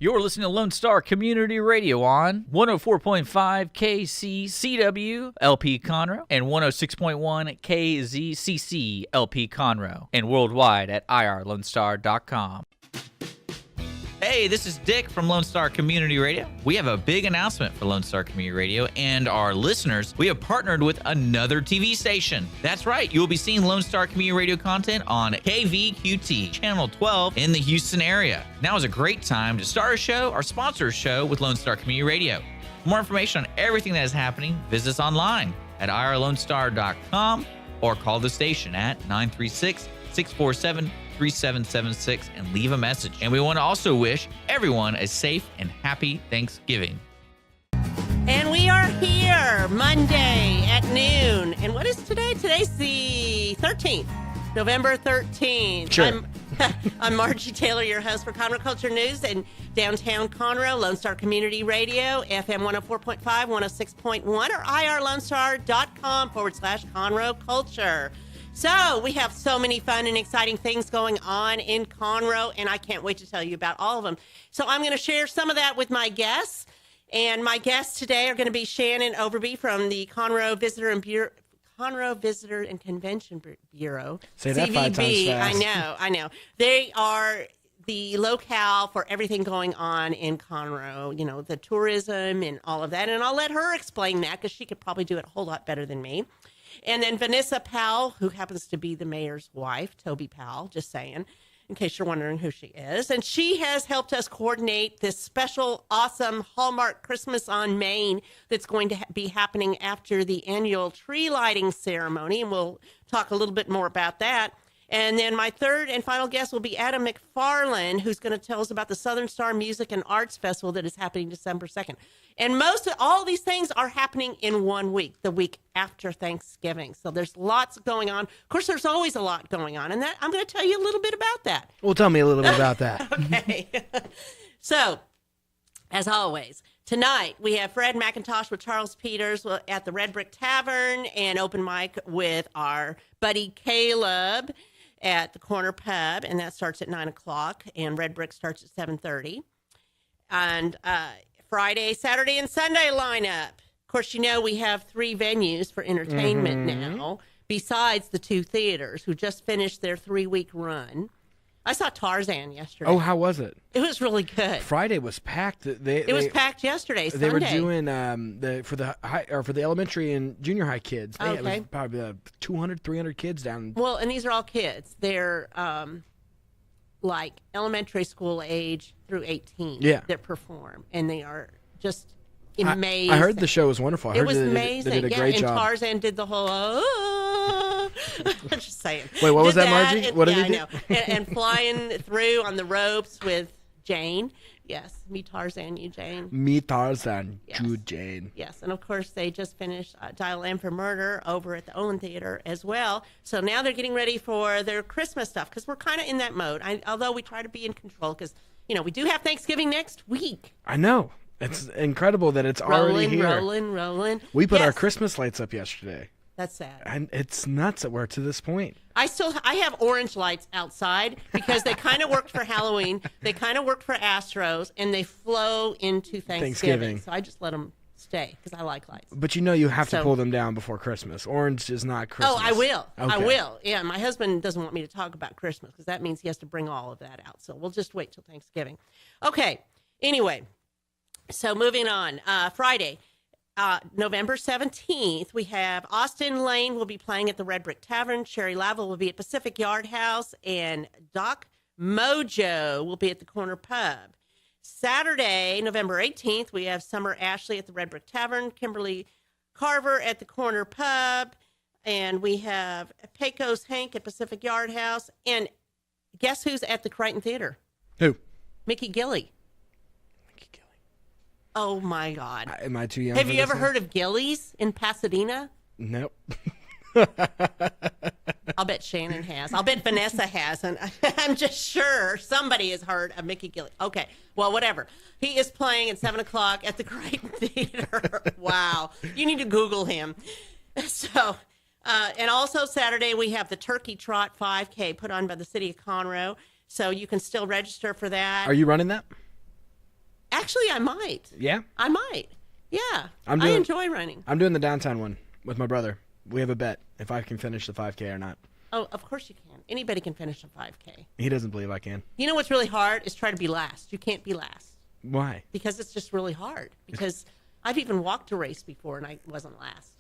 You're listening to Lone Star Community Radio on 104.5 KCCW LP Conroe and 106.1 KZCC LP Conroe and worldwide at irlonestar.com. Hey, this is Dick from Lone Star Community Radio. We have a big announcement for Lone Star Community Radio and our listeners. We have partnered with another TV station. That's right, you'll be seeing Lone Star Community Radio content on KVQT, Channel 12 in the Houston area. Now is a great time to start a show or sponsor a show with Lone Star Community Radio. For more information on everything that is happening, visit us online at irlonestar.com or call the station at 936-647-3776 and leave a message. And we want to also wish everyone a safe and happy Thanksgiving. And we are here Monday at noon. And what is today? Today's the 13th, November 13th. Sure. I'm Margie Taylor, your host for Conroe Culture News and Downtown Conroe, Lone Star Community Radio, FM 104.5, 106.1, or irlonestar.com/Conroe Culture. So we have so many fun and exciting things going on in Conroe, and I can't wait to tell you about all of them. So I'm going to share some of that with my guests. And my guests today are going to be Shannon Overby from the Conroe Visitor and Convention Bureau. Say that 5 times fast. I know. They are the locale for everything going on in Conroe, you know, the tourism and all of that. And I'll let her explain that because she could probably do it a whole lot better than me. And then Vanessa Powell, who happens to be the mayor's wife, Toby Powell, just saying, in case you're wondering who she is. And she has helped us coordinate this special, awesome Hallmark Christmas on Main that's going to be happening after the annual tree lighting ceremony. And we'll talk a little bit more about that. And then my third and final guest will be Adam McFarland, who's going to tell us about the Southern Star Music and Arts Festival that is happening December 2nd. And most of all these things are happening in 1 week, the week after Thanksgiving. So there's lots going on. Of course, there's always a lot going on. And that I'm going to tell you a little bit about that. Well, tell me a little bit about that. Okay. So, as always, tonight we have Fred McIntosh with Charles Peters at the Red Brick Tavern and open mic with our buddy Caleb at the Corner Pub, and that starts at 9 o'clock, and Red Brick starts at 7:30. And Friday, Saturday, and Sunday lineup. Of course, you know we have 3 venues for entertainment now, besides the 2 theaters who just finished their 3-week run. I saw Tarzan yesterday. Oh, how was it? It was really good. Friday was packed. It was packed yesterday, Sunday. They were doing for the elementary and junior high kids. It was probably 200, 300 kids down. Well, and these are all kids. They're like elementary school age through 18 that perform, and they are just amazing. I heard the show was wonderful. It was amazing. They did a great job. And Tarzan did the whole, I'm just saying. Wait, what was that, Margie? What did he do? I know. And flying through on the ropes with Jane. Yes, me Tarzan, you Jane. Me Tarzan, yes. you Jane. Yes, and of course they just finished Dial M for Murder over at the Owen Theater as well. So now they're getting ready for their Christmas stuff because we're kind of in that mode. Although we try to be in control because, you know, we do have Thanksgiving next week. I know. It's incredible that it's already here. Rolling. We put our Christmas lights up yesterday. That's sad. And it's nuts that we're to this point. I have orange lights outside because they kind of worked for Halloween. They kind of worked for Astros, and they flow into Thanksgiving. So I just let them stay because I like lights. But you know you have to pull them down before Christmas. Orange is not Christmas. Oh, I will. Okay. I will. Yeah, my husband doesn't want me to talk about Christmas because that means he has to bring all of that out. So we'll just wait till Thanksgiving. Okay. Anyway, so moving on. Friday. November 17th, we have Austin Lane will be playing at the Red Brick Tavern. Sherry Lavel will be at Pacific Yard House. And Doc Mojo will be at the Corner Pub. Saturday, November 18th, we have Summer Ashley at the Red Brick Tavern. Kimberly Carver at the Corner Pub. And we have Pecos Hank at Pacific Yard House. And guess who's at the Crichton Theater? Who? Mickey Gilley. Oh, my God. Am I too young? Have you ever heard of Gillies in Pasadena? Nope. I'll bet Shannon has. I'll bet Vanessa hasn't. I'm just sure somebody has heard of Mickey Gilley. Okay. Well, whatever. He is playing at 7 o'clock at the Crichton Theater. Wow. You need to Google him. So, and also Saturday, we have the Turkey Trot 5K put on by the city of Conroe. So you can still register for that. Are you running that? Actually, I might. Yeah? I might. Yeah. I enjoy running. I'm doing the downtown one with my brother. We have a bet if I can finish the 5K or not. Oh, of course you can. Anybody can finish a 5K. He doesn't believe I can. You know what's really hard is try to be last. You can't be last. Why? Because it's just really hard. Because I've even walked a race before and I wasn't last.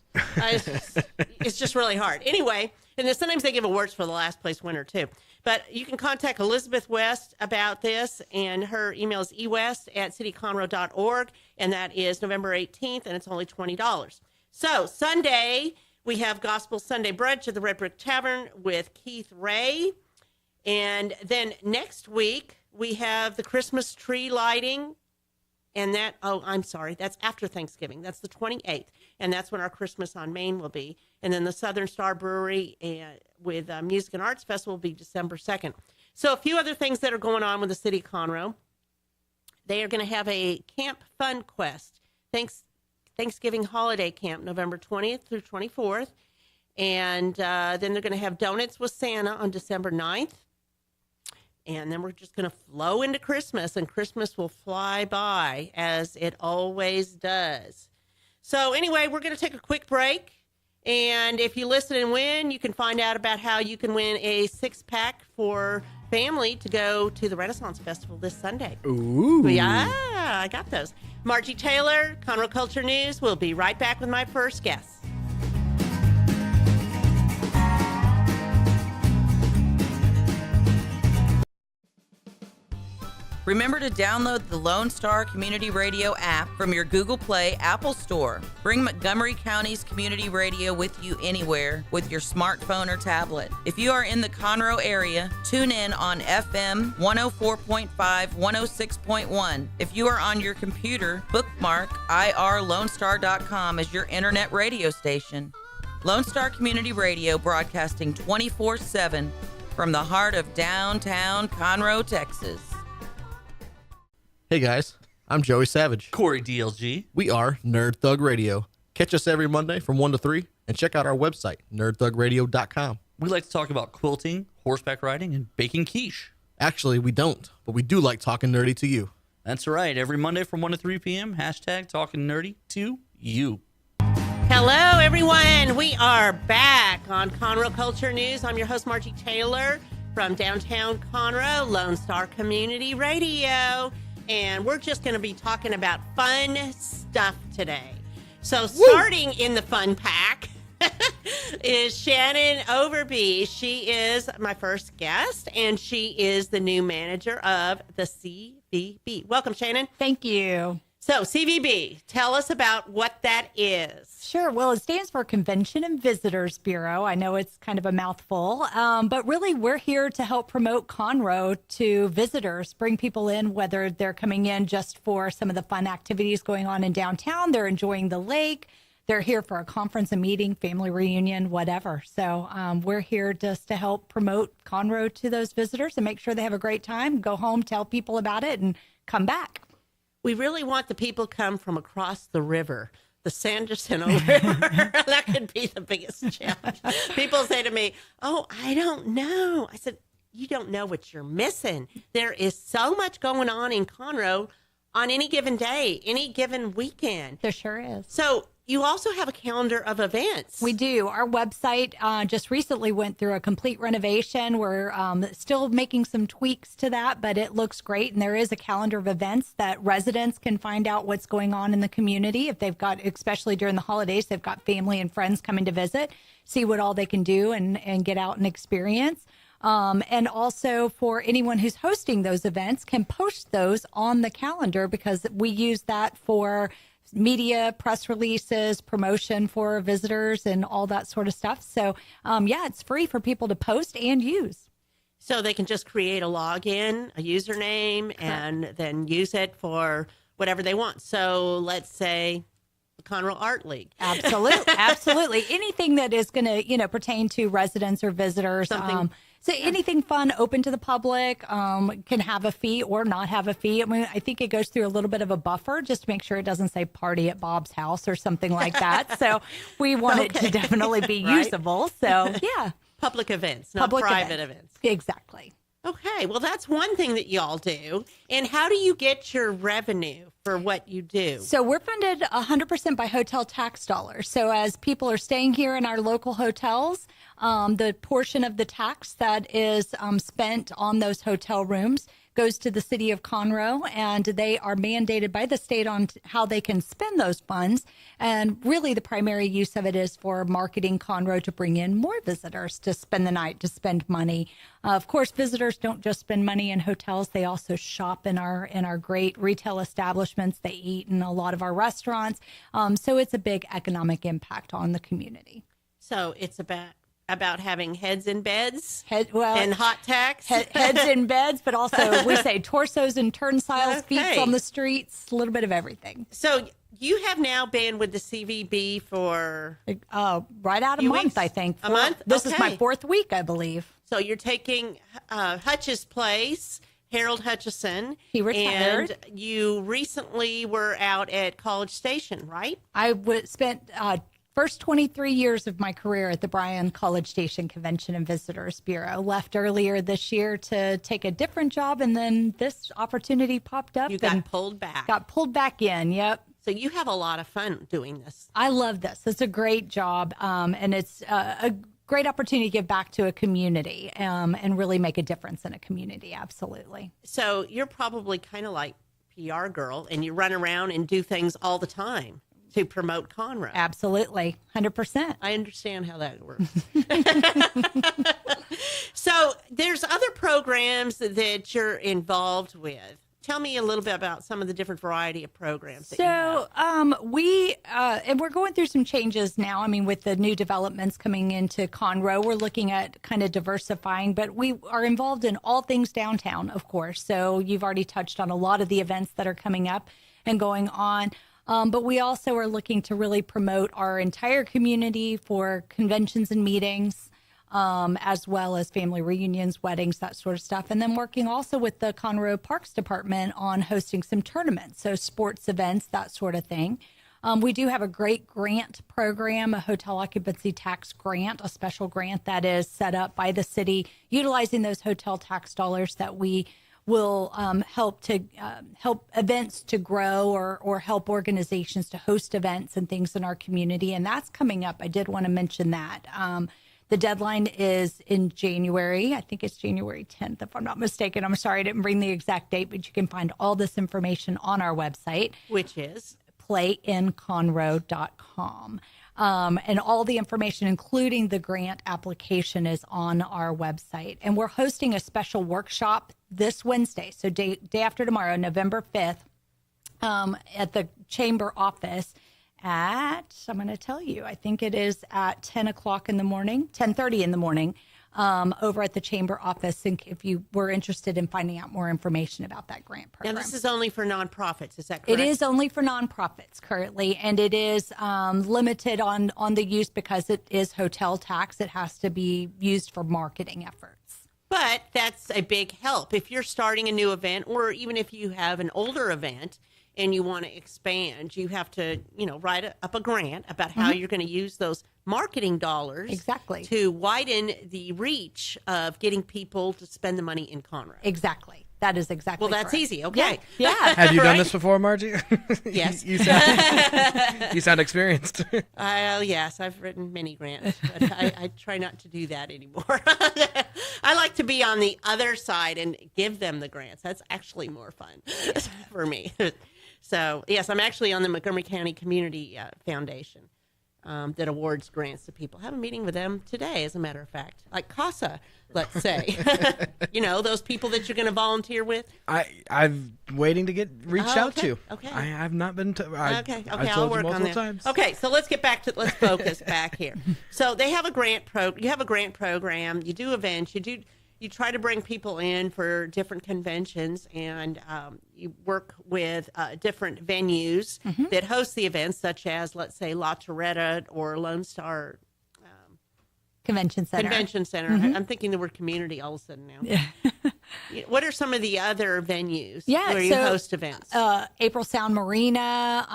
It's just really hard. Anyway, and then sometimes they give awards for the last place winner too. But you can contact Elizabeth West about this, and her email is ewest@cityconroe.org, and that is November 18th, and it's only $20. So Sunday, we have Gospel Sunday Brunch at the Red Brick Tavern with Keith Ray. And then next week, we have the Christmas tree lighting. And that's after Thanksgiving. That's the 28th. And that's when our Christmas on Main will be. And then the Southern Star Brewery with Music and Arts Festival will be December 2nd. So a few other things that are going on with the city of Conroe. They are going to have a Camp Fun Quest, Thanksgiving holiday camp, November 20th through 24th. And then they're going to have Donuts with Santa on December 9th. And then we're just going to flow into Christmas, and Christmas will fly by, as it always does. So anyway, we're going to take a quick break. And if you listen and win, you can find out about how you can win a 6-pack for family to go to the Renaissance Festival this Sunday. Ooh. Yeah, I got those. Margie Taylor, Conroe Culture News. We'll be right back with my first guest. Remember to download the Lone Star Community Radio app from your Google Play Apple Store. Bring Montgomery County's community radio with you anywhere with your smartphone or tablet. If you are in the Conroe area, tune in on FM 104.5, 106.1. If you are on your computer, bookmark irlonestar.com as your internet radio station. Lone Star Community Radio, broadcasting 24/7 from the heart of downtown Conroe, Texas. Hey guys, I'm Joey Savage. Corey DLG. We are Nerd Thug Radio. Catch us every Monday from 1 to 3 and check out our website, nerdthugradio.com. We like to talk about quilting, horseback riding, and baking quiche. Actually, we don't, but we do like talking nerdy to you. That's right. Every Monday from 1 to 3 p.m., hashtag talking nerdy to you. Hello, everyone. We are back on Conroe Culture News. I'm your host, Margie Taylor from Downtown Conroe, Lone Star Community Radio. And we're just going to be talking about fun stuff today. So starting in the fun pack is Shannon Overby. She is my first guest, and she is the new manager of the CVB. Welcome, Shannon. Thank you. So CVB, tell us about what that is. Sure. Well, it stands for Convention and Visitors Bureau. I know it's kind of a mouthful, but really we're here to help promote Conroe to visitors, bring people in, whether they're coming in just for some of the fun activities going on in downtown, they're enjoying the lake, they're here for a conference, a meeting, family reunion, whatever. So we're here just to help promote Conroe to those visitors and make sure they have a great time, go home, tell people about it, and come back. We really want the people come from across the river, the Sanderson River. That could be the biggest challenge. People say to me, "Oh, I don't know." I said, "You don't know what you're missing. There is so much going on in Conroe on any given day, any given weekend." There sure is. So you also have a calendar of events. We do. Our website just recently went through a complete renovation. We're still making some tweaks to that, but it looks great. And there is a calendar of events that residents can find out what's going on in the community. If they've got, especially during the holidays, they've got family and friends coming to visit, see what all they can do and get out and experience. And also for anyone who's hosting those events can post those on the calendar, because we use that for media, press releases, promotion for visitors, and all that sort of stuff. So, it's free for people to post and use. So they can just create a login, a username, correct, and then use it for whatever they want. So let's say the Conroe Art League. Absolutely. Absolutely. Anything that is going to, pertain to residents or visitors. So anything fun, open to the public, can have a fee or not have a fee. I mean, I think it goes through a little bit of a buffer just to make sure it doesn't say party at Bob's house or something like that. So we want it to definitely be right, usable. So, yeah. Public events, not private events. Exactly. Okay, well, that's one thing that y'all do. And how do you get your revenue for what you do? So we're funded 100% by hotel tax dollars. So as people are staying here in our local hotels, the portion of the tax that is spent on those hotel rooms goes to the city of Conroe, and they are mandated by the state on how they can spend those funds. And really the primary use of it is for marketing Conroe to bring in more visitors to spend the night, to spend money. Of course, visitors don't just spend money in hotels. They also shop in our great retail establishments. They eat in a lot of our restaurants. So it's a big economic impact on the community. So it's about having heads in beds Well, and hot tax. Heads in beds, but also we say torsos and turnstiles, feet on the streets, a little bit of everything. So you have now been with the CVB for right out a month, weeks? I think. A month? This is my Okay. 4th week, I believe. So you're taking Hutch's place, Harold Hutchison. He retired. And you recently were out at College Station, right? I spent first 23 years of my career at the Bryan College Station Convention and Visitors Bureau. Left earlier this year to take a different job, and then this opportunity popped up. You got pulled back. Got pulled back in, yep. So you have a lot of fun doing this. I love this. It's a great job, and it's a great opportunity to give back to a community and really make a difference in a community. Absolutely. So you're probably kind of like PR girl, and you run around and do things all the time to promote Conroe. Absolutely. 100%. I understand how that works. So there's other programs that you're involved with. Tell me a little bit about some of the different variety of programs that you have. And we're going through some changes now. I mean, with the new developments coming into Conroe, we're looking at kind of diversifying, but we are involved in all things downtown, of course. So you've already touched on a lot of the events that are coming up and going on. But we also are looking to really promote our entire community for conventions and meetings, as well as family reunions, weddings, that sort of stuff. And then working also with the Conroe Parks Department on hosting some tournaments, so sports events, that sort of thing. We do have a great grant program, a hotel occupancy tax grant, a special grant that is set up by the city, utilizing those hotel tax dollars that we will help events to grow or help organizations to host events and things in our community. And that's coming up. I did want to mention that. The deadline is in January. I think it's January 10th, if I'm not mistaken. I'm sorry I didn't bring the exact date, but you can find all this information on our website, Which is? playinconroe.com. And all the information, including the grant application, is on our website. And we're hosting a special workshop this Wednesday, so day after tomorrow, November 5th, at the chamber office at, I'm going to tell you, I think it is at 10:30 in the morning, over at the chamber office. And if you were interested in finding out more information about that grant program. Now, this is only for nonprofits, is that correct? It is only for nonprofits currently, and it is limited on the use because it is hotel tax. It has to be used for marketing efforts. But that's a big help. If you're starting a new event, or even if you have an older event and you want to expand, you have to, write up a grant about how you're going to use those marketing dollars Exactly. to widen the reach of getting people to spend the money in Conroe. Exactly. That is exactly Well, that's correct. easy. Okay. Yeah. Have you done Right? this before, Margie? Yes. you sound experienced. Yes, I've written many grants, but I try not to do that anymore. I like to be on the other side and give them the grants. That's actually more fun for me. So, yes, I'm actually on the Montgomery County Community Foundation that awards grants to people. I have a meeting with them today, as a matter of fact. Like CASA, let's say. Those people that you're going to volunteer with. I'm waiting to get reached out to. Okay. I have not been. I've I'll told work you on multiple that. times. Okay, so let's focus back here. So they have a grant you have a grant program. You do events. You try to bring people in for different conventions, and you work with different venues that host the events, such as, let's say, La Toretta or Lone Star Convention Center. Convention Center. I'm thinking the word community all of a sudden now. Yeah. What are some of the other venues where you host events? April Sound Marina.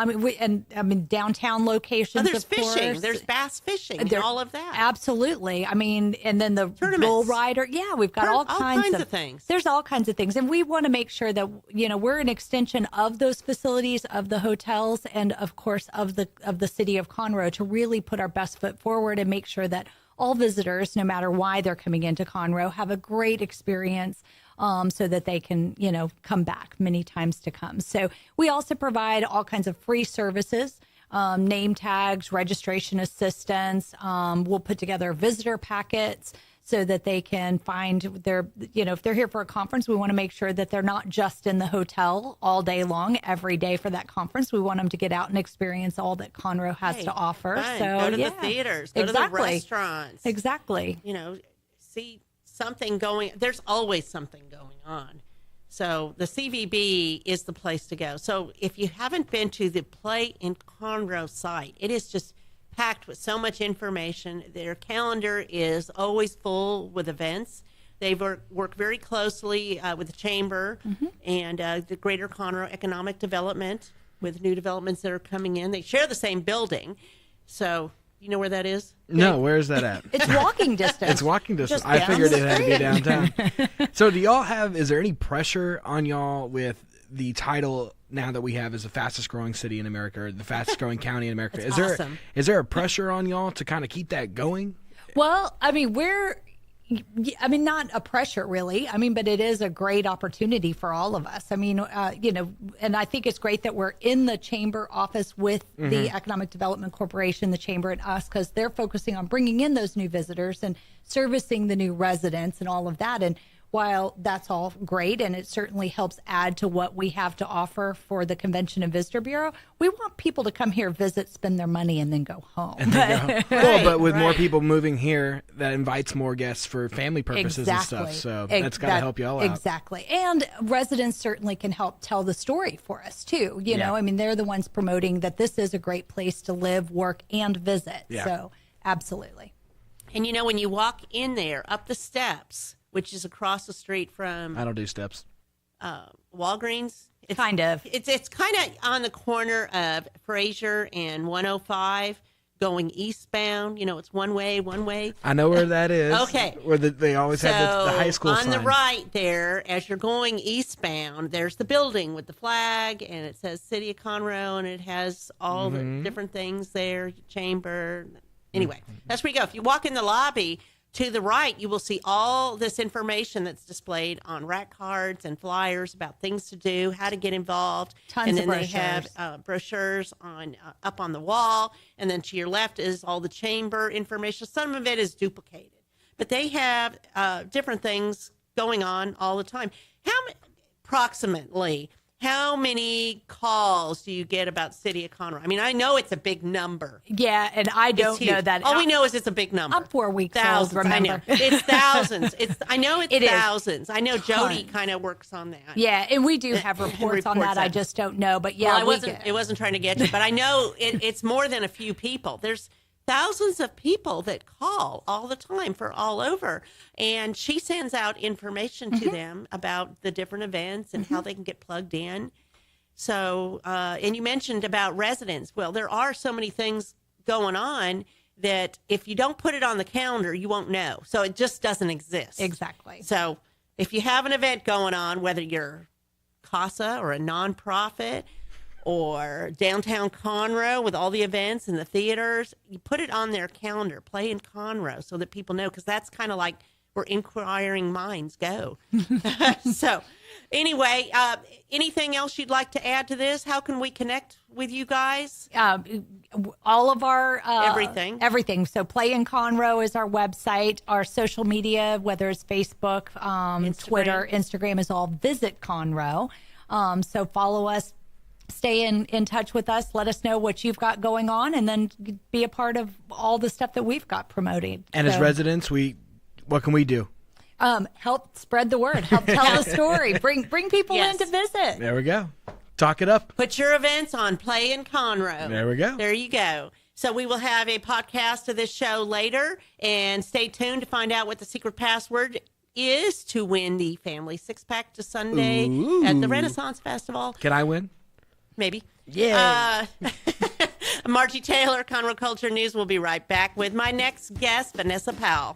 Downtown locations. There's of fishing. course. There's bass fishing. And all of that. Absolutely. And then the bull rider. Yeah, we've got all kinds of things. There's all kinds of things, and we want to make sure that we're an extension of those facilities, of the hotels, and of course of the city of Conroe, to really put our best foot forward and make sure that all visitors, no matter why they're coming into Conroe, have a great experience, so that they can, come back many times to come. So we also provide all kinds of free services, name tags, registration assistance. We'll put together visitor packets so that they can find if they're here for a conference, we want to make sure that they're not just in the hotel all day long, every day for that conference. We want them to get out and experience all that Conroe has to offer. Fine. So go to the theaters, go to the restaurants. Exactly. See something going. There's always something going on. So the CVB is the place to go. So if you haven't been to the Play in Conroe site, it is just packed with so much information. Their calendar is always full with events. They work very closely with the Chamber and the Greater Conroe Economic Development with new developments that are coming in. They share the same building. So you know where that is? No, where is that at? It's walking distance. It's walking distance. I figured it had to be downtown. So do y'all is there any pressure on y'all with the title now that we have as the fastest growing city in America, or the fastest growing county in America? Is there a pressure on y'all to kind of keep that going? Well, not a pressure really. But it is a great opportunity for all of us. And I think it's great that we're in the Chamber office with the Economic Development Corporation, the Chamber, and us, because they're focusing on bringing in those new visitors and servicing the new residents and all of that. And while that's all great, and it certainly helps add to what we have to offer for the Convention and Visitor Bureau, we want people to come here, visit, spend their money, and then go home. But with more people moving here, that invites more guests for family purposes and stuff. So that's got to help you all out. Exactly. And residents certainly can help tell the story for us, too. They're the ones promoting that this is a great place to live, work, and visit. Yeah. So, absolutely. And, when you walk in there, up the steps, which is across the street from... I don't do steps. Walgreens. It's kind of on the corner of Fraser and 105 going eastbound. It's one way. I know where that is. Okay. Where they always have the high school on sign. the right there, as you're going eastbound, there's the building with the flag, and it says City of Conroe, and it has all the different things there, Chamber. Anyway, that's where you go. If you walk in the lobby... to the right, you will see all this information that's displayed on rack cards and flyers about things to do, how to get involved. Tons of brochures. They have brochures on up on the wall. And then to your left is all the Chamber information. Some of it is duplicated. But they have different things going on all the time. Approximately, how many calls do you get about City of Conroe? I know it's a big number. Yeah, and I don't know that. All we know is it's a big number. I'm 4 weeks old, remember? I know. It's thousands. I know it's thousands. Is. I know Jody kind of works on that. Yeah, and we do have reports on that. I just don't know. But yeah, it wasn't trying to get you, but I know it's more than a few people. There's thousands of people that call all the time for all over. And she sends out information to them about the different events and how they can get plugged in. So, and you mentioned about residents. Well, there are so many things going on that if you don't put it on the calendar, you won't know. So it just doesn't exist. Exactly. So if you have an event going on, whether you're CASA or a nonprofit, or Downtown Conroe with all the events and the theaters, you put it on their calendar, Play in Conroe, so that people know, because that's kind of like where inquiring minds go. So anyway, anything else you'd like to add to this? How can we connect with you guys? All of our... Everything. So Play in Conroe is our website. Our social media, whether it's Facebook, Twitter, Instagram, is all Visit Conroe. So follow us. Stay in touch with us. Let us know what you've got going on, and then be a part of all the stuff that we've got promoting. And as residents, what can we do? Help spread the word. Help tell the story. Bring people in to visit. There we go. Talk it up. Put your events on Play in Conroe. There we go. There you go. So we will have a podcast of this show later, and stay tuned to find out what the secret password is to win the family six-pack to Sunday at the Renaissance Festival. Can I win? Maybe. Yeah. Margie Taylor, Conroe Culture News. Will be right back with my next guest, Vanessa Powell.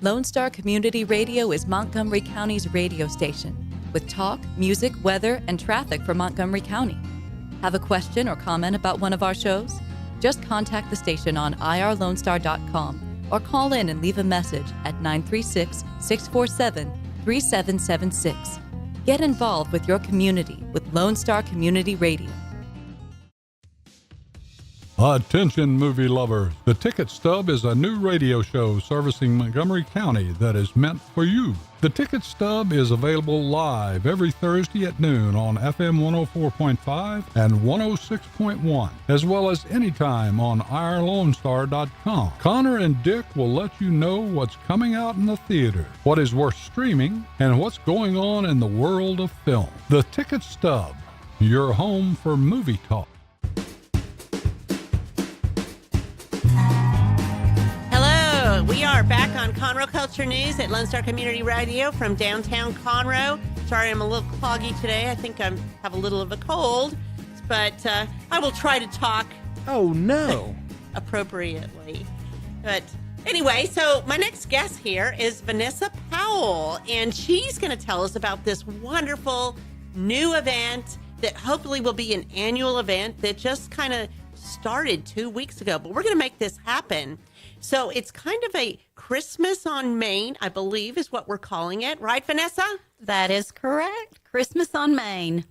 Lone Star Community Radio is Montgomery County's radio station with talk, music, weather, and traffic for Montgomery County. Have a question or comment about one of our shows? Just contact the station on irlonestar.com or call in and leave a message at 936-647-3776. Get involved with your community with Lone Star Community Radio. Attention movie lovers, The Ticket Stub is a new radio show servicing Montgomery County that is meant for you. The Ticket Stub is available live every Thursday at noon on FM 104.5 and 106.1, as well as anytime on irlonestar.com. Connor and Dick will let you know what's coming out in the theater, what is worth streaming, and what's going on in the world of film. The Ticket Stub, your home for movie talk. We are back on Conroe Culture News at Lone Star Community Radio from downtown Conroe. Sorry, I'm a little cloggy today. I think I have a little of a cold, but I will try to talk Oh, no. appropriately. But anyway, so my next guest here is Vanessa Powell, and she's going to tell us about this wonderful new event that hopefully will be an annual event that just kind of started 2 weeks ago, but we're going to make this happen. So it's kind of a Christmas on Main, I believe is what we're calling it. Right, Vanessa? That is correct. Christmas on Main.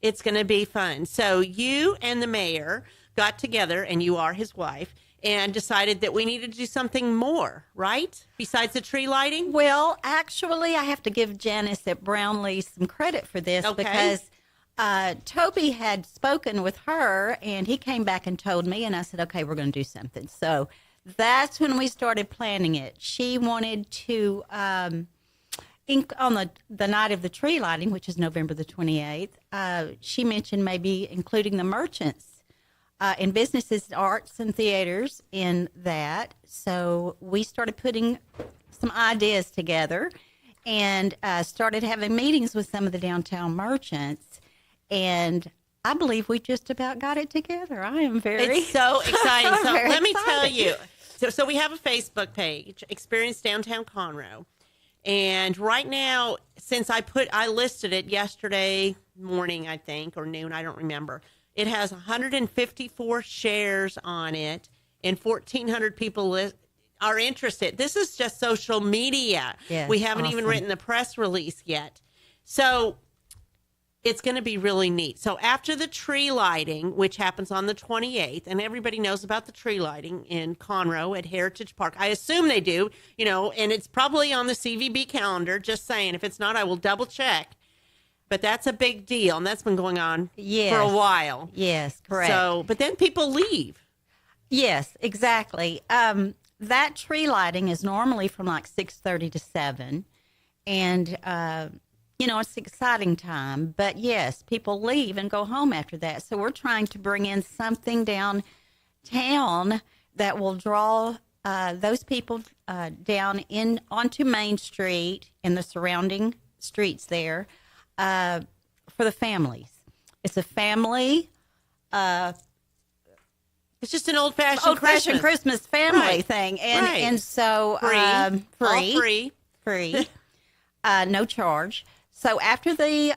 It's going to be fun. So you and the mayor got together, and you are his wife, and decided that we needed to do something more, right? Besides the tree lighting? Well, actually, I have to give Janice at Brownlee some credit for this because Toby had spoken with her, and he came back and told me, and I said, okay, we're going to do something. So that's when we started planning it. She wanted to, on the night of the tree lighting, which is November the 28th, she mentioned maybe including the merchants and businesses, arts and theaters in that. So we started putting some ideas together and started having meetings with some of the downtown merchants. And I believe we just about got it together. I am very It's so exciting. So very let me excited. tell you. So we have a Facebook page, Experience Downtown Conroe. And right now, since I listed it yesterday morning, I think, or noon, I don't remember. It has 154 shares on it, and 1,400 people are interested. This is just social media. Yes, We haven't even awesome. written the press release yet. So it's going to be really neat. So after the tree lighting, which happens on the 28th, and everybody knows about the tree lighting in Conroe at Heritage Park. I assume they do, and it's probably on the CVB calendar, just saying. If it's not, I will double check. But that's a big deal, and that's been going on for a Yes. while. Yes, correct. So, but then people leave. Yes, exactly. That tree lighting is normally from like 6:30 to 7, and it's an exciting time. But yes, people leave and go home after that. So we're trying to bring in something downtown that will draw those people down onto Main Street and the surrounding streets there for the families. It's a family. It's just an old-fashioned Christmas family Right. thing, and Right. and so Free. All free, no charge. So after the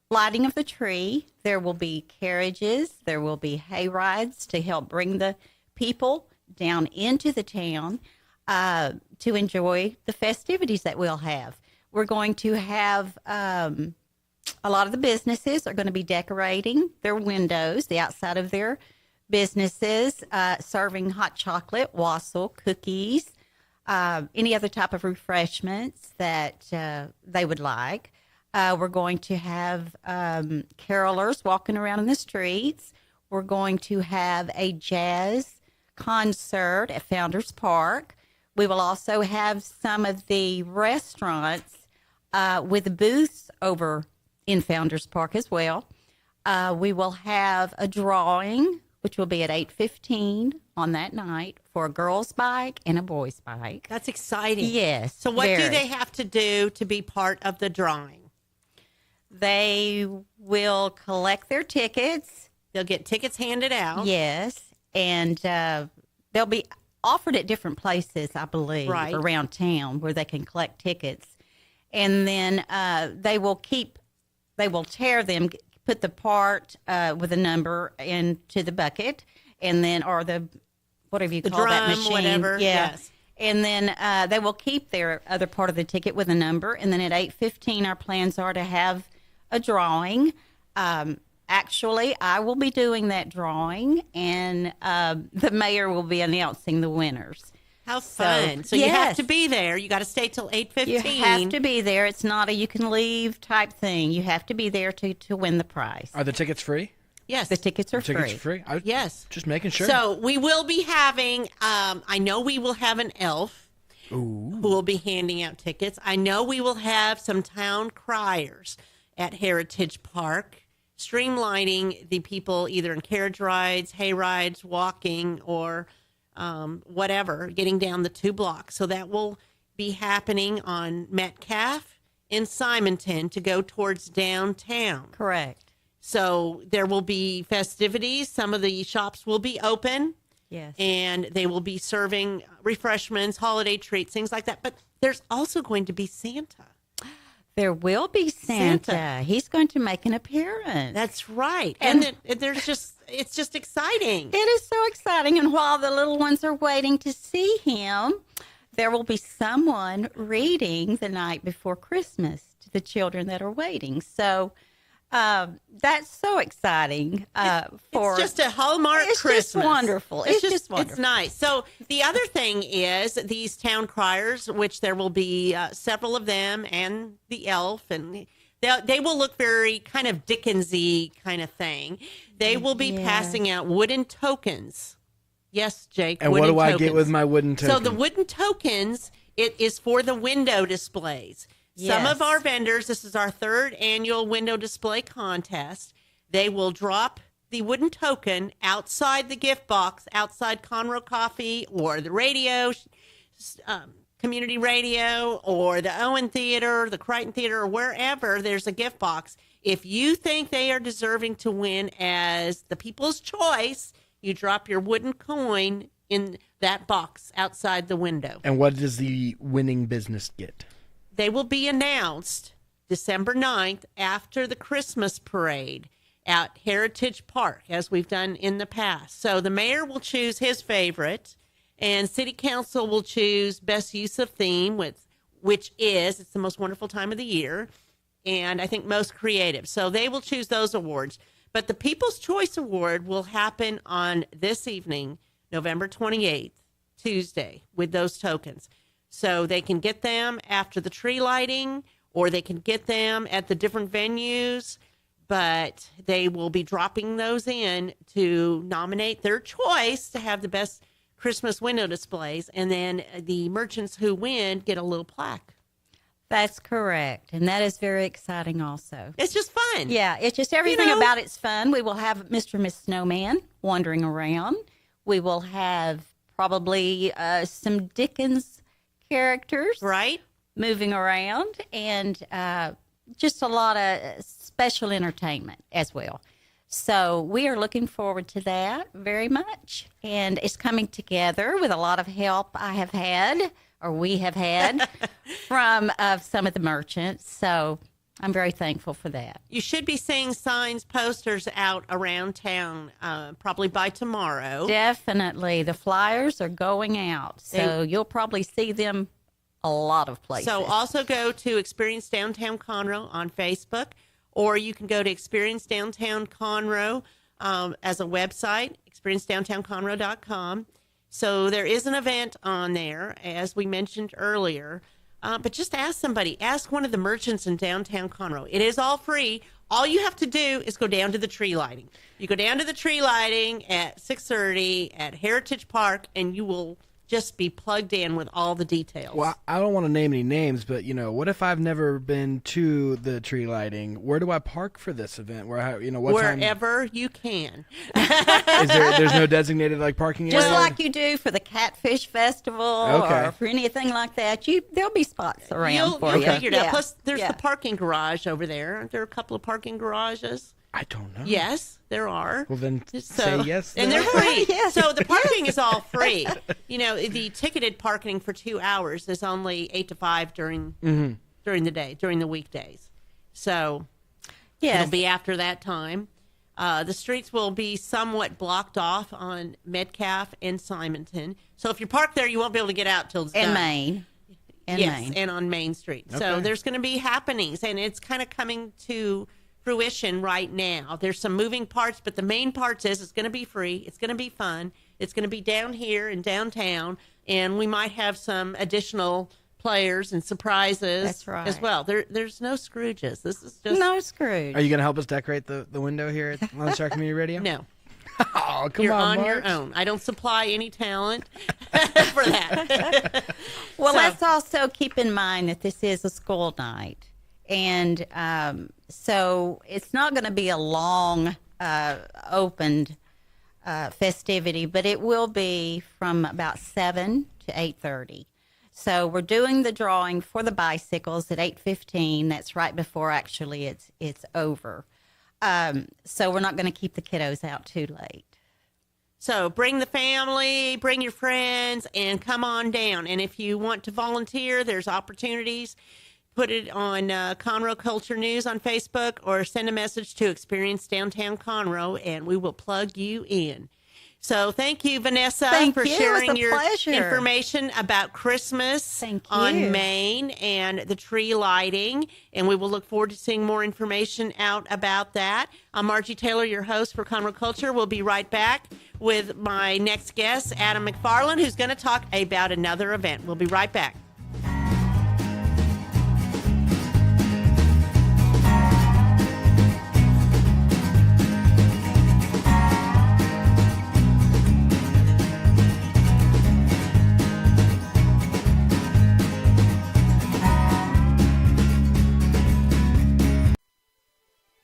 lighting of the tree, there will be carriages, there will be hay rides to help bring the people down into the town to enjoy the festivities that we'll have. We're going to have a lot of the businesses are going to be decorating their windows, the outside of their businesses, serving hot chocolate, wassail, cookies, any other type of refreshments that they would like. We're going to have carolers walking around in the streets. We're going to have a jazz concert at Founders Park. We will also have some of the restaurants with booths over in Founders Park as well. We will have a drawing, which will be at 8:15 on that night for a girl's bike and a boy's bike. That's exciting. Yes. So what do very. they have to do to be part of the drawing? They will collect their tickets. They'll get tickets handed out. Yes. And they'll be offered at different places, I believe, Right. around town where they can collect tickets. And then they will tear them, put the part with a number into the bucket, and then, or the, whatever you call that drum, machine. whatever, Yeah. yes. And then they will keep their other part of the ticket with a number. And then at 8:15, our plans are to have a drawing. Actually, I will be doing that drawing, and the mayor will be announcing the winners. How fun. So you have yes. to be there. You got to stay till 8:15. You have to be there. It's not a you can leave type thing. You have to be there to win the prize. Are the tickets free? Yes. The tickets are Tickets free. free? I was Yes. just making sure. So we will be having, I know we will have an elf who will be handing out tickets. I know we will have some town criers at Heritage Park, streamlining the people either in carriage rides, hay rides, walking, or whatever, getting down the 2 blocks. So that will be happening on Metcalf in Simonton to go towards downtown. Correct. So there will be festivities. Some of the shops will be open. Yes. And they will be serving refreshments, holiday treats, things like that. But there's also going to be Santa. There will be Santa. Santa. He's going to make an appearance. That's right. And- And it's just exciting. It is so exciting. And while the little ones are waiting to see him, there will be someone reading the night before Christmas to the children that are waiting. So that's so exciting for It's just a Hallmark It's Christmas. just wonderful. It's just wonderful. It's nice. So the other thing is these town criers, which there will be several of them, and the elf, and they will look very kind of Dickensy kind of thing. They will be Yes. passing out wooden tokens. Yes, Jake. and what wooden do I get tokens. with my wooden token? So the wooden tokens, it is for the window displays. Some Yes. of our vendors, this is our 3rd annual window display contest. They will drop the wooden token outside the gift box, outside Conroe Coffee or the radio, community radio, or the Owen Theater, the Crichton Theater, or wherever there's a gift box. If you think they are deserving to win as the people's choice, you drop your wooden coin in that box outside the window. And what does the winning business get? They will be announced December 9th after the Christmas parade at Heritage Park, as we've done in the past. So the mayor will choose his favorite, and city council will choose best use of theme, which is, it's the most wonderful time of the year, and I think most creative. So they will choose those awards. But the People's Choice Award will happen on this evening, November 28th, Tuesday, with those tokens. So they can get them after the tree lighting, or they can get them at the different venues, but they will be dropping those in to nominate their choice to have the best Christmas window displays. And then the merchants who win get a little plaque. That's correct. And that is very exciting also. It's just fun. Yeah, it's just everything know? about it's fun. We will have Mr. and Miss Snowman wandering around. We will have probably some Dickens characters Right? moving around, and just a lot of special entertainment as well. So we are looking forward to that very much. And it's coming together with a lot of help I have had, or we have had, from some of the merchants. So I'm very thankful for that. You should be seeing signs, posters out around town probably by tomorrow. Definitely. The flyers are going out. So you'll probably see them a lot of places. So also go to Experience Downtown Conroe on Facebook, or you can go to Experience Downtown Conroe as a website, experiencedowntownconroe.com. So there is an event on there, as we mentioned earlier. But just ask somebody. Ask one of the merchants in downtown Conroe. It is all free. All you have to do is go down to the tree lighting. You go down to the tree lighting at 6:30 at Heritage Park, and you will just be plugged in with all the details. Well, I don't want to name any names, but what if I've never been to the tree lighting? Where do I park for this event? What Wherever you can. There's no designated parking area? Just like you do for the Catfish Festival or for anything like that, there'll be spots around for you. You'll figure it out. Plus, there's Yeah. the parking garage over there. Aren't there a couple of parking garages? I don't know. Yes, there are. Well, then say yes. And they're free. Yes. So the parking is all free. The ticketed parking for 2 hours is only 8 to 5 during the day, during the weekdays. So it'll be after that time. The streets will be somewhat blocked off on Metcalf and Simonton. So if you park there, you won't be able to get out till it's done. Main. And on Main Street. Okay. So there's going to be happenings, and it's kind of coming to fruition right now. There's some moving parts, but the main parts is it's going to be free. It's going to be fun. It's going to be down here in downtown, and we might have some additional players and surprises. That's right. As well. There's no Scrooges. This is just No Scrooge. Are you going to help us decorate the window here at Lone Star Community Radio? no. Oh, come You're on, on your Marge. own. I don't supply any talent for that. Well, So- let's also keep in mind that this is a school night. And so it's not going to be a long opened festivity, but it will be from about 7 to 8:30. So we're doing the drawing for the bicycles at 8:15. That's right before actually it's over. So we're not going to keep the kiddos out too late. So bring the family, bring your friends, and come on down. And if you want to volunteer, there's opportunities. Put it on Conroe Culture News on Facebook or send a message to Experience Downtown Conroe, and we will plug you in. So thank you, Vanessa, Thank for you. It sharing was a your pleasure. information about Christmas Thank on you. Main and the tree lighting. And we will look forward to seeing more information out about that. I'm Margie Taylor, your host for Conroe Culture. We'll be right back with my next guest, Adam McFarland, who's going to talk about another event. We'll be right back.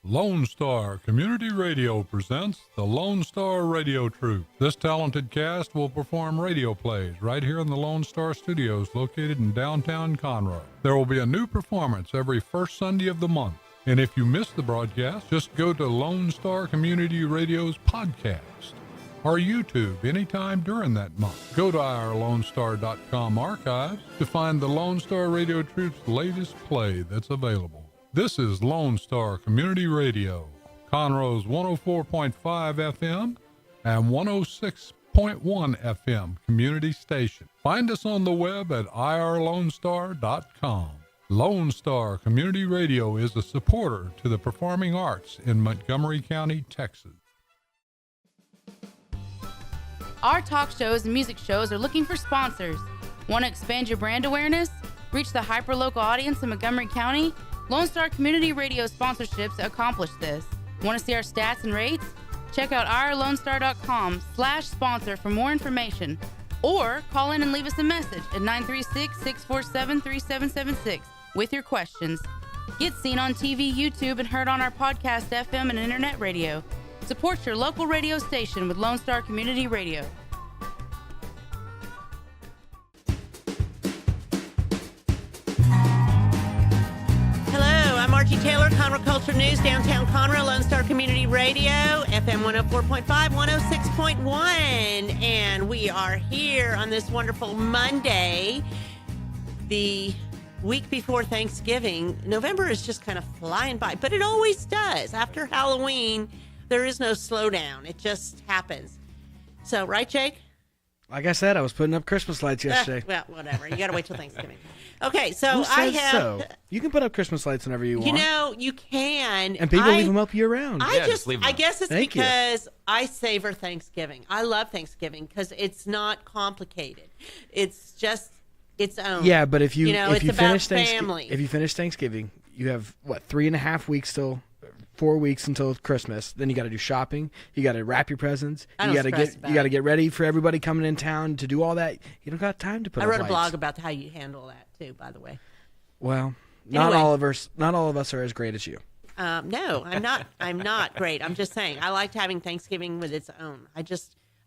Lone Star Community Radio presents the Lone Star Radio Troupe. This talented cast will perform radio plays right here in the Lone Star Studios located in downtown Conroe. There will be a new performance every first Sunday of the month. And if you miss the broadcast, just go to Lone Star Community Radio's podcast or YouTube anytime during that month. Go to our LoneStar.com archives to find the Lone Star Radio Troupe's latest play that's available. This is Lone Star Community Radio, Conroe's 104.5 FM and 106.1 FM community station. Find us on the web at irlonestar.com. Lone Star Community Radio is a supporter to the performing arts in Montgomery County, Texas. Our talk shows and music shows are looking for sponsors. Want to expand your brand awareness? Reach the hyper-local audience in Montgomery County? Lone Star Community Radio sponsorships accomplish this. Want to see our stats and rates? Check out irlonestar.com/sponsor for more information. Or call in and leave us a message at 936-647-3776 with your questions. Get seen on TV, YouTube, and heard on our podcast, FM, and internet radio. Support your local radio station with Lone Star Community Radio. Margie Taylor, Conroe Culture News, Downtown Conroe, Lone Star Community Radio, FM 104.5, 106.1. And we are here on this wonderful Monday, the week before Thanksgiving. November is just kind of flying by, but it always does. After Halloween, there is no slowdown. It just happens. So, right, Jake? Like I said, I was putting up Christmas lights yesterday. Well, whatever. You got to wait till Thanksgiving. Okay, so Who I says have. so? You can put up Christmas lights whenever you want. You know, you can. And people leave them up year round. I guess it's Thank you. because I savor Thanksgiving. I love Thanksgiving because it's not complicated. It's just its own. Yeah, but if you it's about finish family. if you finish Thanksgiving, you have 3.5 weeks till 4 weeks until Christmas. Then you got to do shopping. You got to wrap your presents. I You don't got to stress about you got to it. get ready for everybody coming in town to do all that. You don't got time to put I up wrote a lights. blog about how you handle that too, by the way. Well, not Anyway. all of us are as great as you. No, I'm not. I'm not great. I'm just saying I liked having Thanksgiving with its own. I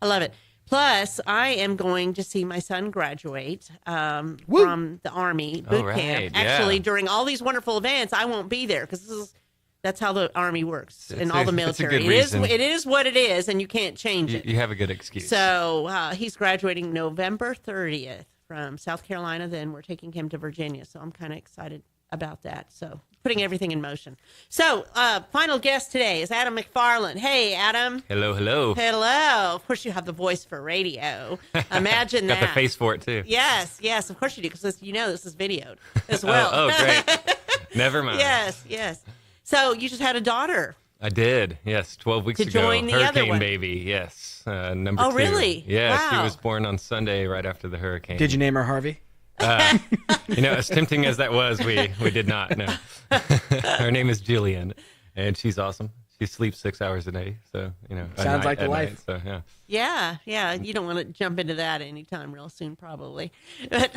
love it. Plus, I am going to see my son graduate from the Army boot right, camp. yeah. Actually, during all these wonderful events, I won't be there because that's how the Army works and all the it's a military. good reason. It is what it is, and you can't change it. You have a good excuse. So he's graduating November 30th from South Carolina. Then we're taking him to Virginia. So I'm kind of excited about that. So putting everything in motion. So final guest today is Adam McFarland. Hey, Adam. Hello, hello. Hello. Of course, you have the voice for radio. Imagine Got that. the face for it too. Yes, of course you do, because this is videoed as well. Oh, great. Never mind. Yes. So you just had a daughter. I did. Yes, 12 weeks To ago. join the other Hurricane one. baby. Yes, number Oh, 2. really? Yeah, she Wow. was born on Sunday right after the hurricane. Did you name her Harvey? As tempting as that was, we did not. No. Her name is Jillian, and she's awesome. She sleeps 6 hours a day, so a Sounds like night- the at life. night, so yeah. Yeah. You don't want to jump into that anytime real soon, probably. But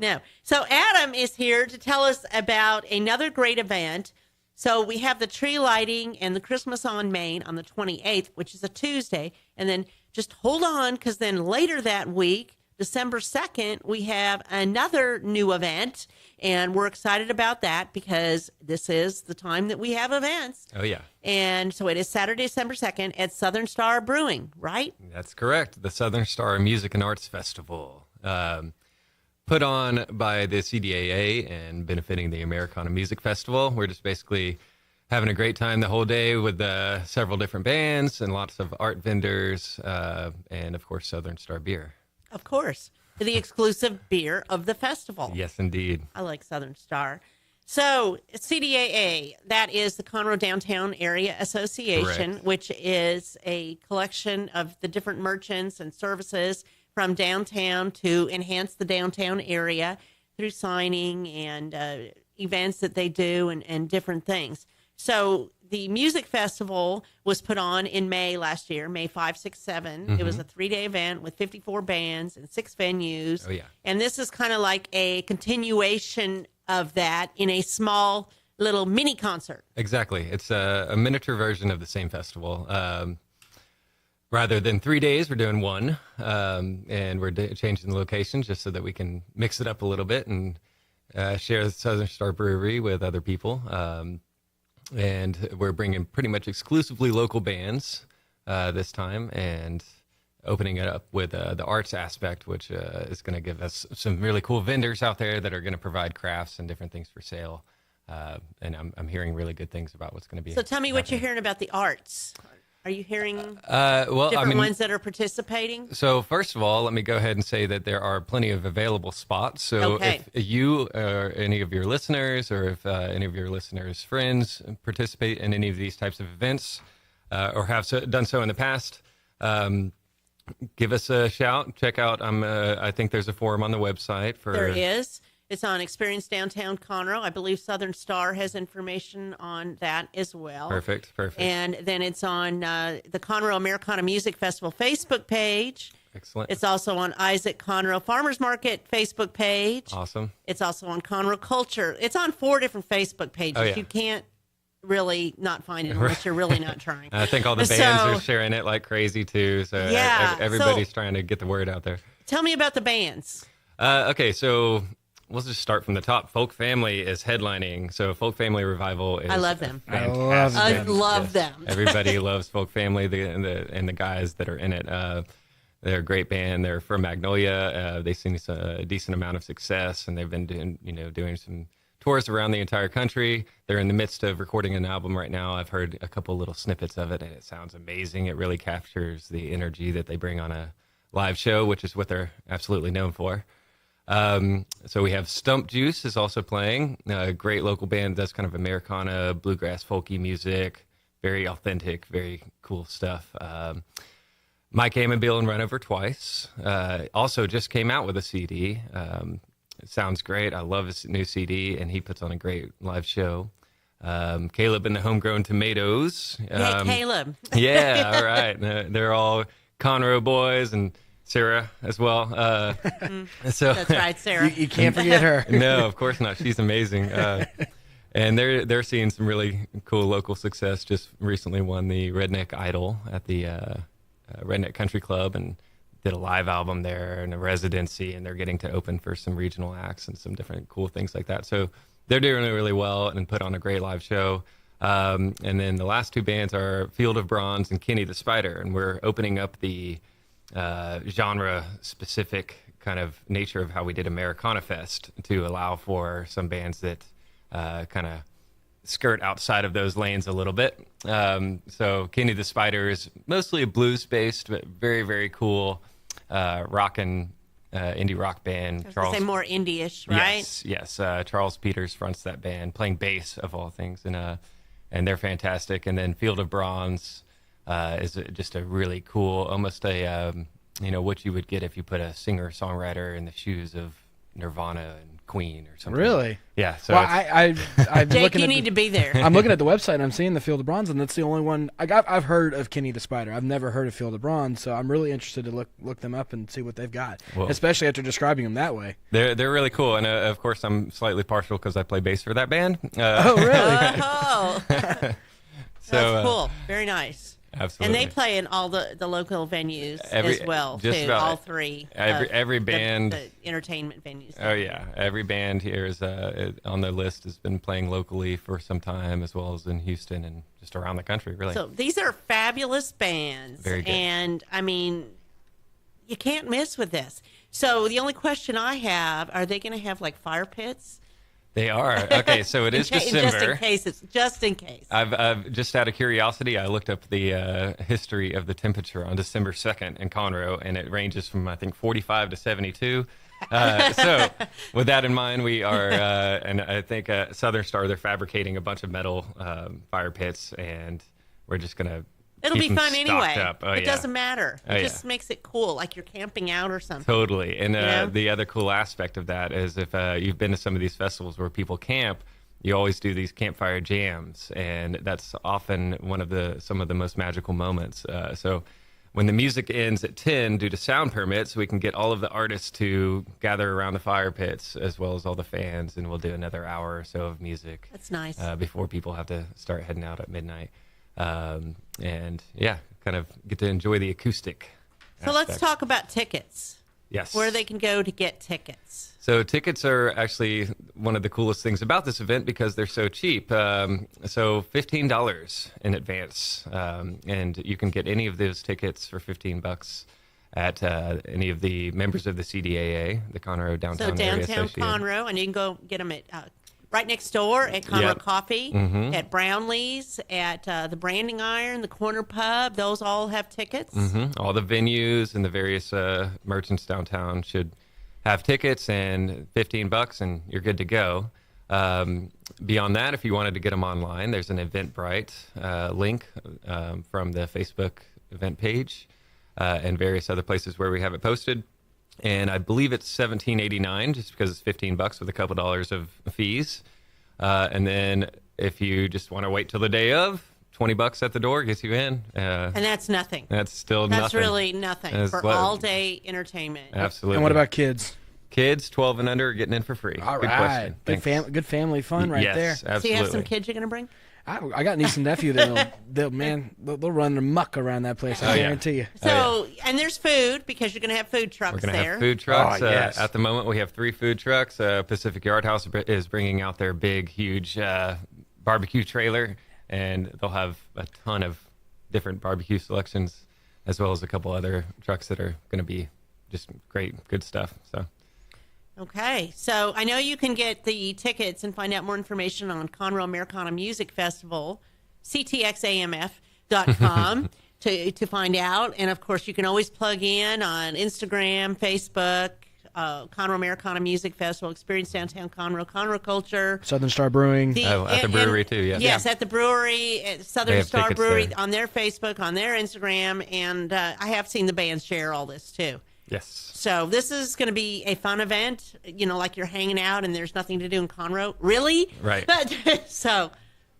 no. So Adam is here to tell us about another great event. So we have the tree lighting and the Christmas on Main on the 28th, which is a Tuesday. And then just hold on, because then later that week, December 2nd, we have another new event. And we're excited about that because this is the time that we have events. Oh yeah. And so it is Saturday, December 2nd at Southern Star Brewing, right? That's correct. The Southern Star Music and Arts Festival, put on by the CDAA and benefiting the Americana Music Festival. We're just basically having a great time the whole day with several different bands and lots of art vendors, and of course Southern Star beer. Of course. The exclusive beer of the festival. Yes, indeed. I like Southern Star. So CDAA, that is the Conroe Downtown Area Association, Correct. which is a collection of the different merchants and services from downtown to enhance the downtown area through signing and events that they do and different things. So the music festival was put on in May last year, May 5, 6, 7. It was a 3-day event with 54 bands and 6 venues. Oh, yeah. And this is kind of like a continuation of that in a small little mini concert. Exactly. It's a miniature version of the same festival. Rather than 3 days, we're doing 1, and we're changing the location just so that we can mix it up a little bit and share the Southern Star Brewery with other people. And we're bringing pretty much exclusively local bands this time, and opening it up with the arts aspect, which is going to give us some really cool vendors out there that are going to provide crafts and different things for sale. And I'm hearing really good things about what's going to be. So tell me what you're happening. hearing about the arts. Are you hearing Well, different ones that are participating? So first of all, let me go ahead and say that there are plenty of available spots. So Okay. if you or any of your listeners, or if any of your listeners' friends participate in any of these types of events, or have done so in the past, give us a shout. Check out. I think there's a forum on the website for. There is. It's on Experience Downtown Conroe. I believe Southern Star has information on that as well. Perfect. And then it's on the Conroe Americana Music Festival Facebook page. Excellent. It's also on Isaac Conroe Farmers Market Facebook page. Awesome. It's also on Conroe Culture. It's on 4 different Facebook pages. Oh, yeah. You can't really not find it unless you're really not trying. I think all the bands are sharing it like crazy too. So Yeah, everybody's so- trying to get the word out there. Tell me about the bands. Okay, so we'll just start from the top. Folk Family is headlining. So Folk Family Revival is I love them. fantastic. I love them. Everybody loves Folk Family and the guys that are in it. They're a great band. They're from Magnolia. They've seen a decent amount of success, and they've been doing some tours around the entire country. They're in the midst of recording an album right now. I've heard a couple little snippets of it, and it sounds amazing. It really captures the energy that they bring on a live show, which is what they're absolutely known for. So we have Stump Juice is also playing, a great local band that's kind of Americana, bluegrass, folky music, very authentic, very cool stuff. Mike Amabile and Run Over Twice also just came out with a CD. It sounds great. I love his new CD, and he puts on a great live show. Caleb and the Homegrown Tomatoes. Hey, Caleb. Yeah, all right. They're all Conroe boys, and Sarah as well. So That's right, Sarah. You can't forget her. No, of course not. She's amazing. And they're seeing some really cool local success. Just recently won the Redneck Idol at the Redneck Country Club and did a live album there and a residency, and they're getting to open for some regional acts and some different cool things like that. So they're doing really well and put on a great live show. And then the last two bands are Field of Bronze and Kenny the Spider, and we're opening up the genre-specific kind of nature of how we did Americana Fest to allow for some bands that kind of skirt outside of those lanes a little bit. So Kenny the Spider is mostly a blues-based, but very, very cool rock and indie rock band. I was gonna say more indie-ish, right? Yes. Charles Peters fronts that band, playing bass of all things, and they're fantastic. And then Field of Bronze is just a really cool, almost a what you would get if you put a singer-songwriter in the shoes of Nirvana and Queen or something. Really? Yeah. So well, I'm Jake, looking you at need to be there. I'm looking at the website and I'm seeing the Field of Bronze, and that's the only one I've heard of. Kenny the Spider. I've never heard of Field of Bronze, so I'm really interested to look them up and see what they've got, especially after describing them that way. They're really cool, and of course I'm slightly partial because I play bass for that band. Oh, really? Oh, that's cool. Very nice. Absolutely. And they play in all the local venues as well, just too. about All three. Every band. The entertainment venues. Oh, yeah. Every band here is on the list has been playing locally for some time, as well as in Houston and just around the country, really. So these are fabulous bands. Very good. And, I mean, you can't miss with this. So the only question I have, are they going to have, like, fire pits? They are. Okay, so it is December. Just in case. I've just out of curiosity, I looked up the history of the temperature on December 2nd in Conroe, and it ranges from, I think, 45 to 72. So with that in mind, we are, and I think Southern Star, they're fabricating a bunch of metal fire pits, and we're just going to It'll be fun anyway. It doesn't matter. It just makes it cool, like you're camping out or something. Totally. And the other cool aspect of that is if you've been to some of these festivals where people camp, you always do these campfire jams, and that's often some of the most magical moments. So when the music ends at 10 due to sound permits, we can get all of the artists to gather around the fire pits as well as all the fans, and we'll do another hour or so of music. That's nice. Before people have to start heading out at midnight. And kind of get to enjoy the acoustic. So let's talk about tickets. Yes. Where they can go to get tickets. So tickets are actually one of the coolest things about this event because they're so cheap. So $15 in advance. And you can get any of those tickets for $15 at any of the members of the CDAA, the Conroe Downtown Area Association. So Downtown Conroe, and you can go get them at right next door at Conroe Coffee, at Brownlee's, at the Branding Iron, the Corner Pub. Those all have tickets. All the venues and the various merchants downtown should have tickets, and $15, and you're good to go. Beyond that, if you wanted to get them online, there's an Eventbrite link from the Facebook event page and various other places where we have it posted. And I believe it's $17.89 just because it's $15 with a couple dollars of fees. And then if you just want to wait till the day of, $20 at the door gets you in. And that's nothing. That's still nothing. That's really nothing for all-day entertainment. Absolutely. And what about kids? Kids 12 and under are getting in for free. All Good right. question. Good family fun right there. Yes, absolutely. So you have some kids you're going to bring? I got niece and nephew they'll run amok around that place. I guarantee you. So and there's food because you're going to have food trucks We're going to there. have food trucks. Yes. At the moment, we have 3 food trucks. Pacific Yard House is bringing out their big, huge barbecue trailer, and they'll have a ton of different barbecue selections, as well as a couple other trucks that are going to be just great, good stuff. So. Okay, so I know you can get the tickets and find out more information on Conroe Americana Music Festival, ctxamf.com to find out. And, of course, you can always plug in on Instagram, Facebook, Conroe Americana Music Festival, Experience Downtown Conroe, Conroe Culture. Southern Star Brewing. At the brewery, too, yes. Yes, at the brewery, at Southern Star Brewery, there. on their Facebook, on their Instagram. And I have seen the bands share all this, too. Yes. So this is going to be a fun event, like you're hanging out and there's nothing to do in Conroe. Really? Right. But so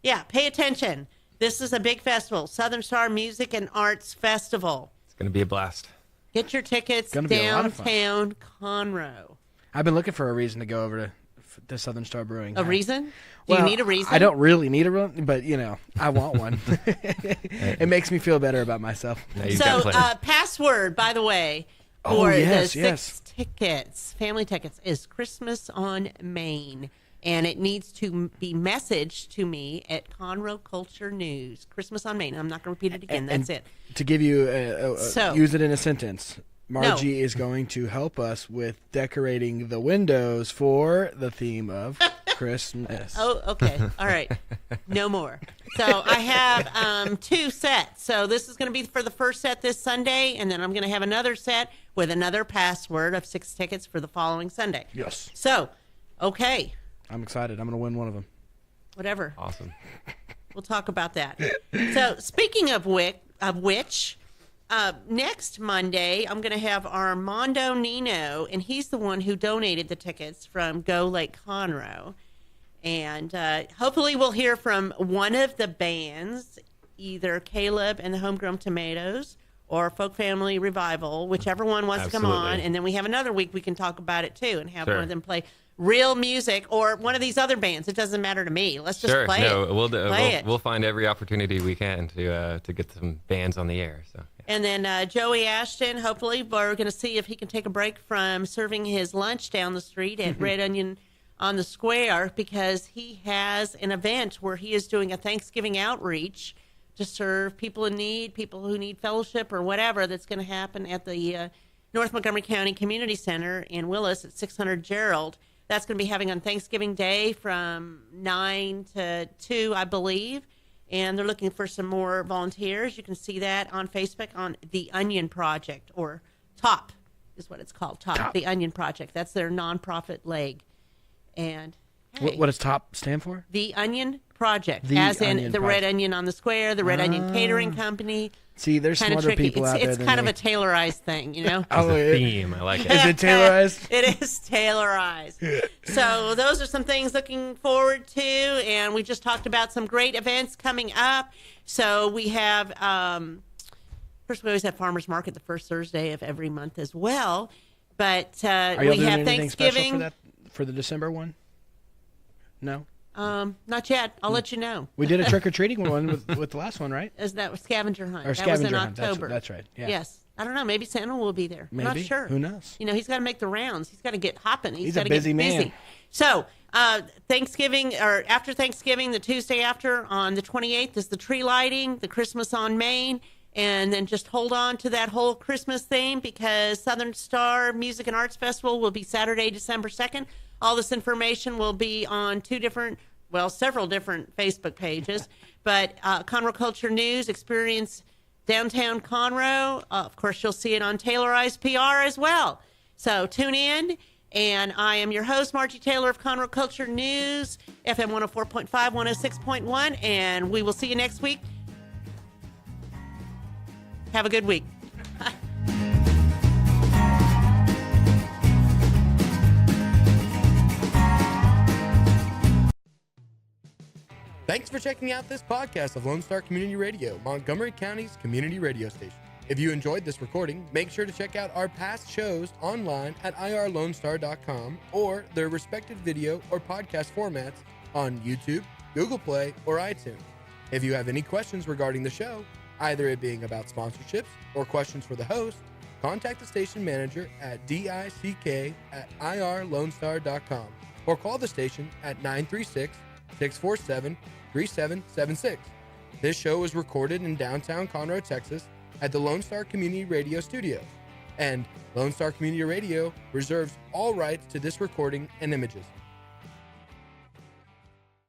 Yeah, pay attention. This is a big festival, Southern Star Music and Arts Festival. It's going to be a blast. Get your tickets, Gonna be a lot of fun. Downtown Conroe. I've been looking for a reason to go over to Southern Star Brewing. A reason? Well, Do you need a reason? I don't really need a reason, but, I want one. It makes me feel better about myself. Now you've So, got plenty. Password, by the way, Oh, for yes, the yes. 6 tickets, family tickets, is Christmas on Main. And it needs to be messaged to me at Conroe Culture News. Christmas on Main. I'm not going to repeat it again. That's it. To give you, So- use it in a sentence. Margie is going to help us with decorating the windows for the theme of Christmas. Oh, okay. All right. No more. So I have 2 sets. So this is going to be for the first set this Sunday, and then I'm going to have another set with another password of 6 tickets for the following Sunday. Yes. So, okay. I'm excited. I'm going to win one of them. Whatever. Awesome. We'll talk about that. So speaking of which, next Monday, I'm going to have Armando Nino, and he's the one who donated the tickets from Go Lake Conroe. And hopefully we'll hear from one of the bands, either Caleb and the Homegrown Tomatoes or Folk Family Revival, whichever one wants to come on. Absolutely. And then we have another week we can talk about it too and have Sure. one of them play real music or one of these other bands. It doesn't matter to me. Let's just Sure. play No, it. we'll we'll find every opportunity we can to get some bands on the air. So. Yeah. And then Joey Ashton, hopefully, we're going to see if he can take a break from serving his lunch down the street at Red Onion on the Square, because he has an event where he is doing a Thanksgiving outreach to serve people in need, people who need fellowship or whatever, that's going to happen at the North Montgomery County Community Center in Willis at 600 Gerald. That's going to be having on Thanksgiving Day from 9 to 2, I believe. And they're looking for some more volunteers. You can see that on Facebook on The Onion Project, or TOP is what it's called. TOP. The Onion Project. That's their nonprofit leg. And hey, What does TOP stand for? The Onion Project, The as in Onion the Red Project. Onion on the Square, the Red Onion Catering Company. See, there's Kind of smarter tricky. people out there It's than kind of me. a Taylorized thing, you know? Oh, The theme, I like it. Is it Taylorized? It is Taylorized. So those are some things looking forward to, and we just talked about some great events coming up. So we have, first we always have Farmers Market the first Thursday of every month as well. But Are y'all we doing have anything special Thanksgiving. for the December one? No? Not yet. I'll let you know. We did a trick-or-treating one with the last one, right? Is that scavenger hunt? Or That was in scavenger hunt. October. That's right. Yeah. Yes. I don't know. Maybe Santa will be there. I'm not Maybe. sure. Who knows? You know, he's got to make the rounds. He's got to get hopping. He's a got to busy get busy. man. So, Thanksgiving, or after Thanksgiving, the Tuesday after, on the 28th, is the tree lighting, the Christmas on Main. And then just hold on to that whole Christmas theme, because Southern Star Music and Arts Festival will be Saturday, December 2nd. All this information will be on several different Facebook pages. But Conroe Culture News, Experience Downtown Conroe. Of course, you'll see it on Taylorized PR as well. So tune in. And I am your host, Margie Taylor of Conroe Culture News, FM 104.5, 106.1. And we will see you next week. Have a good week. Thanks for checking out this podcast of Lone Star Community Radio, Montgomery County's community radio station. If you enjoyed this recording, make sure to check out our past shows online at irlonestar.com or their respective video or podcast formats on YouTube, Google Play, or iTunes. If you have any questions regarding the show, either it being about sponsorships or questions for the host, contact the station manager at dick@irlonestar.com or call the station at 936-647-3776. This show is recorded in downtown Conroe, Texas at the Lone Star Community Radio Studios, and Lone Star Community Radio reserves all rights to this recording and images.